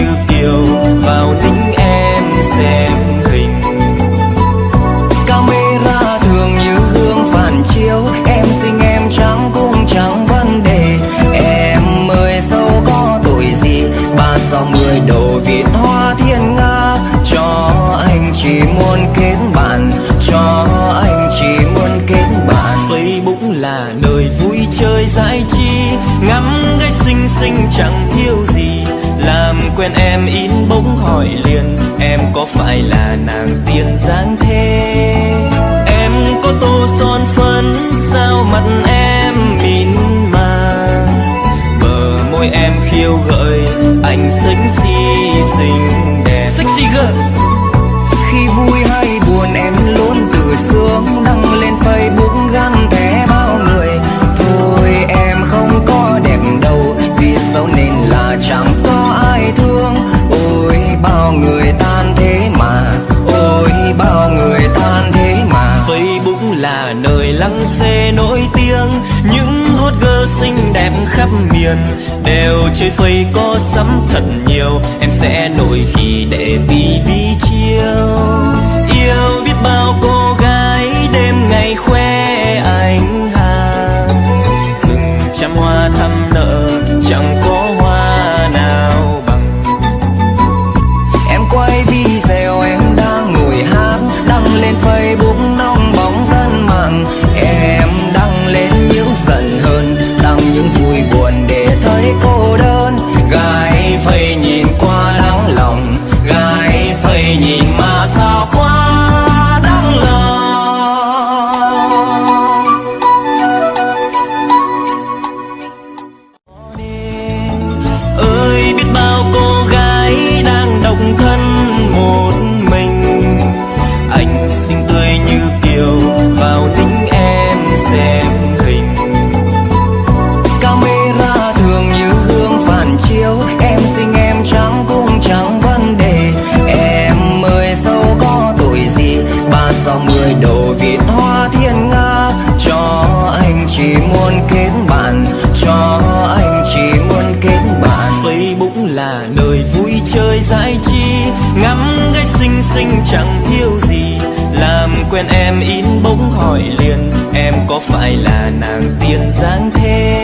như kiều vào ních em xem hình. Camera thường như hương phản chiếu, em xinh em trắng cũng chẳng vấn đề. Em ơi dẫu có tội gì, 360 độ Việt Hoa Thiên Nga. Cho anh chỉ muốn kết bạn, cho anh chỉ muốn kết bạn. Facebook là nơi vui chơi giải trí, ngắm gái xinh xinh chẳng thiếu gì. Làm quen em inbox hỏi liền, em có phải là nàng tiên dáng thế? Em có tô son phấn sao mặt em mịn màng, bờ môi em khiêu gợi anh sexy xinh đẹp. Sexy girl. Khi vui hay buồn em luôn tự sướng, đăng lên Facebook gắn thẻ bao người. Thôi em không có đẹp đâu, vì xấu nên là chẳng có ai thương. Ôi bao người tan thế mà, ôi bao người tan thế mà. Facebook là nơi lăng xê nổi tiếng, những hot girl xinh đẹp khắp miền đều chơi phây có sắm thật nhiều. Em sẽ nổi khi để tivi chiếu, yêu biết bao cô gái đêm ngày khoe anh hàng. Rừng trăm hoa thắm nở chẳng có hoa nào bằng. Em quay video em đang ngồi hát, đăng lên Facebook nóng bóng dân mạng. Em đăng lên những giận hơn, đăng những vui buồn để thấy cô đơn. Gái phây nhìn qua đáng lòng, gái phây nhìn mà sao quá đáng lòng. Ơi biết bao cô gái đang độc thân một mình, anh xinh tươi như kiều vào ních em xem hình. Camera thường như hương phản chiếu, em xinh em trắng cũng chẳng vấn đề. Em ơi dẫu có tội gì, 360 độ Việt Hoa Thiên Nga. Cho anh chỉ muốn kết bạn, cho anh chỉ muốn kết bạn. Facebook là nơi vui chơi giải trí, ngắm gái xinh xinh chẳng thiếu gì. Làm quen em inbox hỏi liền, em có phải là nàng tiên dáng thế?